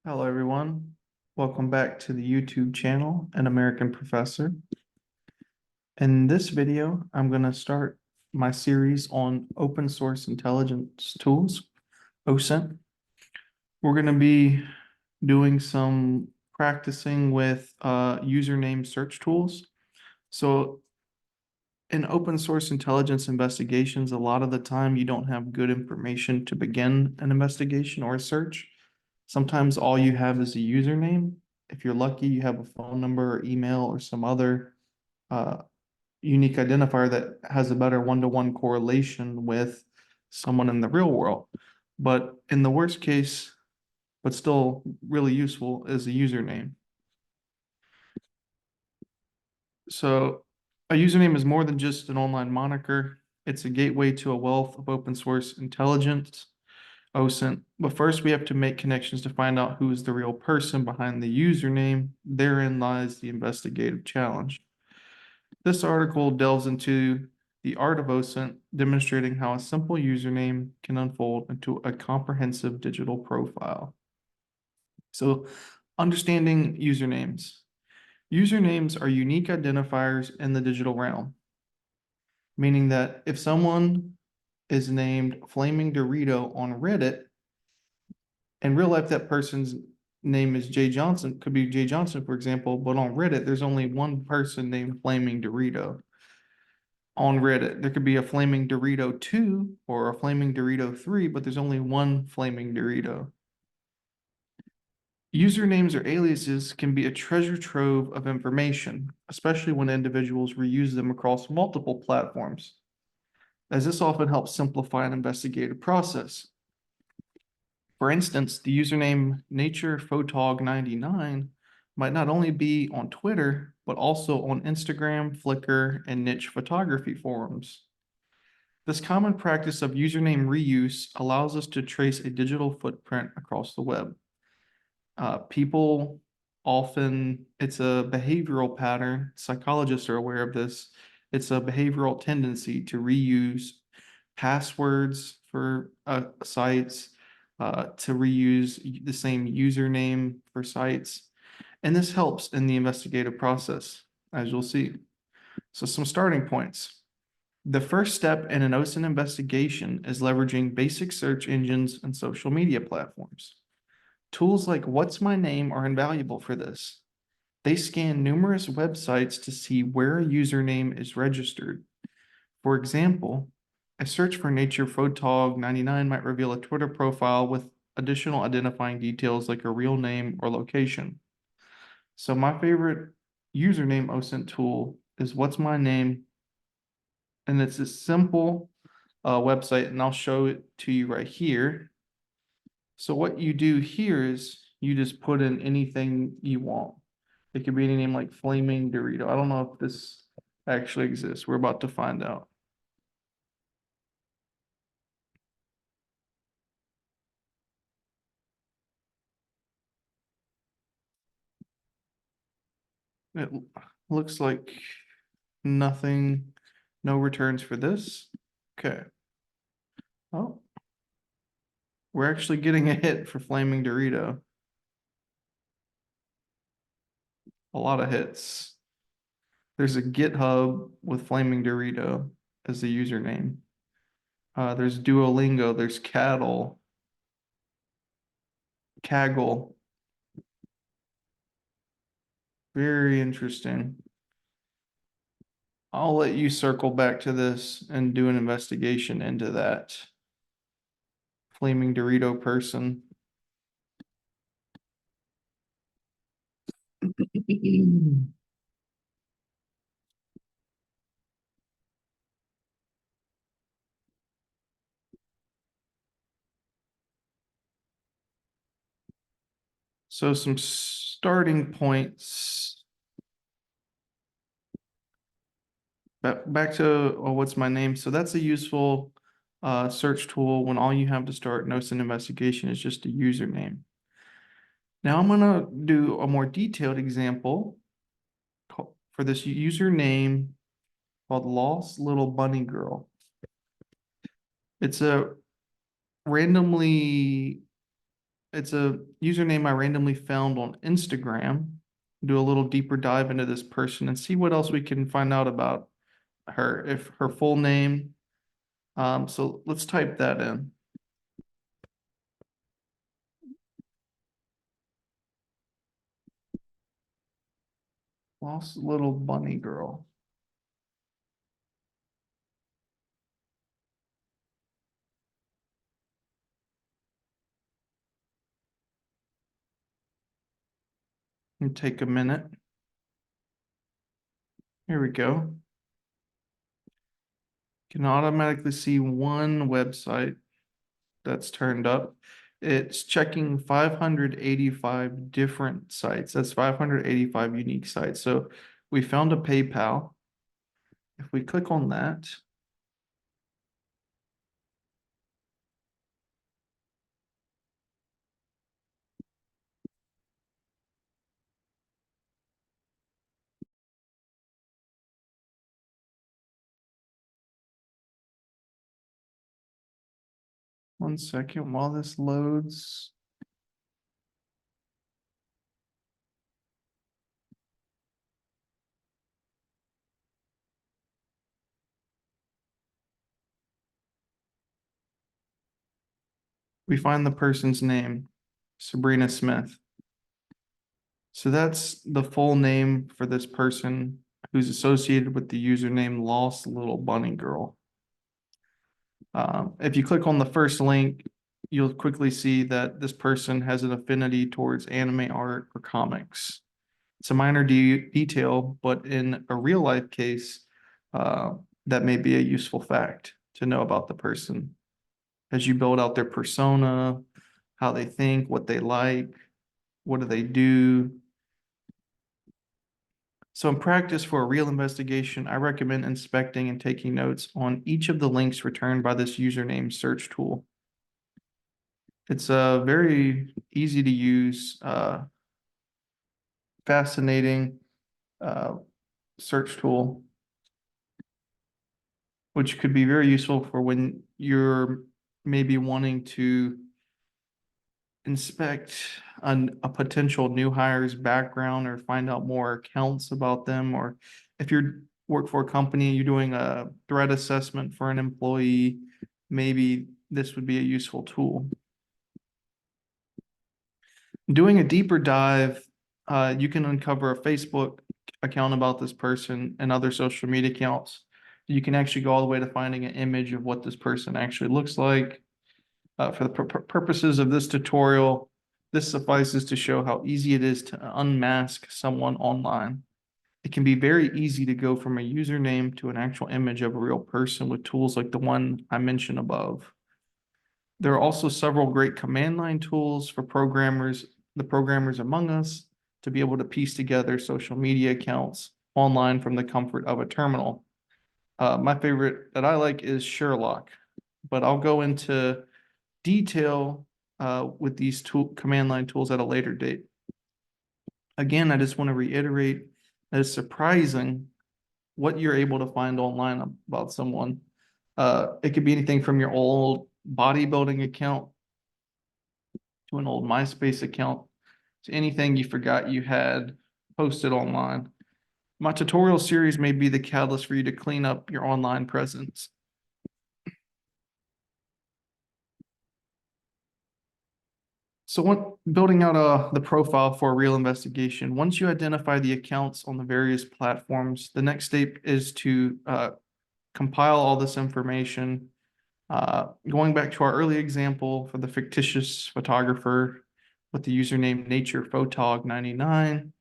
Hello, everyone. Welcome back to the YouTube channel, An American Professor. In this video, I'm going to start my series on open source intelligence tools, OSINT. We're going to be doing some practicing with username search tools. So in open source intelligence investigations, a lot of the time you don't have good information to begin an investigation or a search. Sometimes all you have is a username. If you're lucky, you have a phone number or email or some other unique identifier that has a better one-to-one correlation with someone in the real world. But in the worst case, but still really useful, is a username. So a username is more than just an online moniker. It's a gateway to a wealth of open source intelligence, OSINT. But first, we have to make connections to find out who is the real person behind the username. Therein lies the investigative challenge. This article delves into the art of OSINT, demonstrating how a simple username can unfold into a comprehensive digital profile. So, understanding usernames. Usernames are unique identifiers in the digital realm, meaning that if someone is named Flaming Dorito on Reddit, in real life, that person's name is Jay Johnson, could be Jay Johnson, for example, but on Reddit, there's only one person named Flaming Dorito. On Reddit, there could be a Flaming Dorito 2 or a Flaming Dorito 3, but there's only one Flaming Dorito. Usernames or aliases can be a treasure trove of information, especially when individuals reuse them across multiple platforms, as this often helps simplify an investigative process. For instance, the username NaturePhotog99 might not only be on Twitter, but also on Instagram, Flickr, and niche photography forums. This common practice of username reuse allows us to trace a digital footprint across the web. People often, it's a behavioral pattern. Psychologists are aware of this. It's a behavioral tendency to reuse passwords for sites, to reuse the same username for sites. And this helps in the investigative process, as you'll see. So some starting points. The first step in an OSINT investigation is leveraging basic search engines and social media platforms. Tools like What's My Name are invaluable for this. They scan numerous websites to see where a username is registered. For example, a search for NaturePhotog99 might reveal a Twitter profile with additional identifying details like a real name or location. So my favorite username OSINT tool is What's My Name, and it's a simple website, and I'll show it to you right here. So what you do here is you just put in anything you want. It could be any name like Flaming Dorito. I don't know if this actually exists. We're about to find out. It looks like nothing, no returns for this. Okay. Oh, we're actually getting a hit for Flaming Dorito. A lot of hits. There's a GitHub with Flaming Dorito as the username. There's Duolingo, there's Cattle, Kaggle. Very interesting. I'll let you circle back to this and do an investigation into that Flaming Dorito person. So some starting points. Back to What's My Name. So that's a useful search tool when all you have to start an OSINT investigation is just a username. Now I'm gonna do a more detailed example for this username called Lost Little Bunny Girl. It's a randomly It's a username I randomly found on Instagram. Do a little deeper dive into this person and see what else we can find out about her, if her full name. So let's type that in. Lost little bunny girl. And take a minute. Here we go. Can automatically see one website that's turned up. It's checking 585 different sites. That's 585 unique sites. So we found a PayPal. If we click on that, 1 second while this loads. We find the person's name, Sabrina Smith. So that's the full name for this person who's associated with the username Lost Little Bunny Girl. If you click on the first link, you'll quickly see that this person has an affinity towards anime art or comics. It's a minor detail, but in a real life case, that may be a useful fact to know about the person as you build out their persona, how they think, what they like, what do they do. So in practice for a real investigation, I recommend inspecting and taking notes on each of the links returned by this username search tool. It's a very easy to use, fascinating search tool, which could be very useful for when you're maybe wanting to inspect a potential new hire's background or find out more accounts about them, or if you're work for a company, you're doing a threat assessment for an employee, maybe this would be a useful tool. Doing a deeper dive, you can uncover a Facebook account about this person and other social media accounts. You can actually go all the way to finding an image of what this person actually looks like. For the purposes of this tutorial, this suffices to show how easy it is to unmask someone online. It can be very easy to go from a username to an actual image of a real person with tools like the one I mentioned above. There are also several great command line tools for the programmers among us, to be able to piece together social media accounts online from the comfort of a terminal. My favorite that I like is Sherlock, but I'll go into detail with these command line tools at a later date. Again, I just want to reiterate that it's surprising what you're able to find online about someone. It could be anything from your old bodybuilding account to an old MySpace account to anything you forgot you had posted online. My tutorial series may be the catalyst for you to clean up your online presence. So building out the profile for a real investigation, once you identify the accounts on the various platforms, the next step is to compile all this information. Going back to our early example for the fictitious photographer with the username naturephotog99,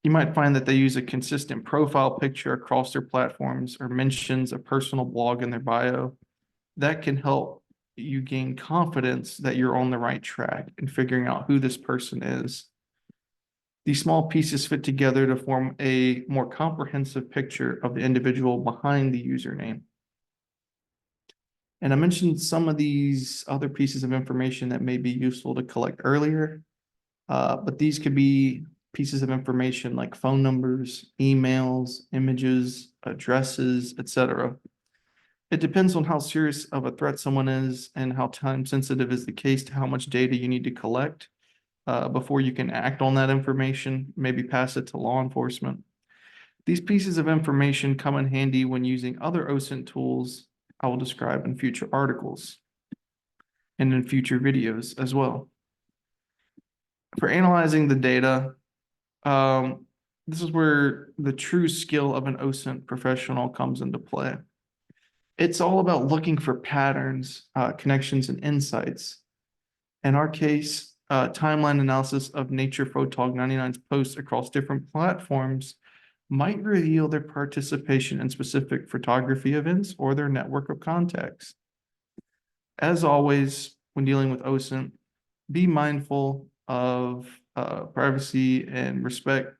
you might find that they use a consistent profile picture across their platforms or mentions a personal blog in their bio. That can help you gain confidence that you're on the right track in figuring out who this person is. These small pieces fit together to form a more comprehensive picture of the individual behind the username. And I mentioned some of these other pieces of information that may be useful to collect earlier, but these could be pieces of information like phone numbers, emails, images, addresses, etc. It depends on how serious of a threat someone is and how time sensitive is the case to how much data you need to collect before you can act on that information, maybe pass it to law enforcement. These pieces of information come in handy when using other OSINT tools I will describe in future articles and in future videos as well. For analyzing the data, this is where the true skill of an OSINT professional comes into play. It's all about looking for patterns, connections, and insights. In our case, timeline analysis of Nature Photog 99's posts across different platforms might reveal their participation in specific photography events or their network of contacts. As always, when dealing with OSINT, be mindful of privacy and respect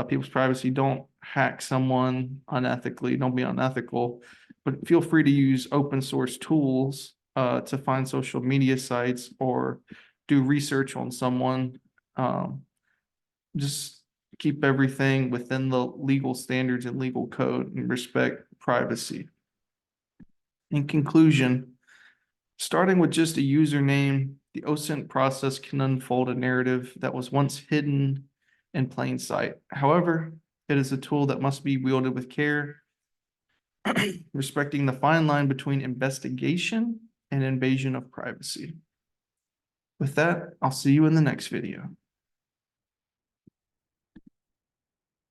people's privacy. Don't hack someone unethically. Don't be unethical, but feel free to use open source tools to find social media sites or do research on someone. Just keep everything within the legal standards and legal code and respect privacy. In conclusion, starting with just a username, the OSINT process can unfold a narrative that was once hidden in plain sight. However, it is a tool that must be wielded with care, respecting the fine line between investigation and invasion of privacy. With that, I'll see you in the next video.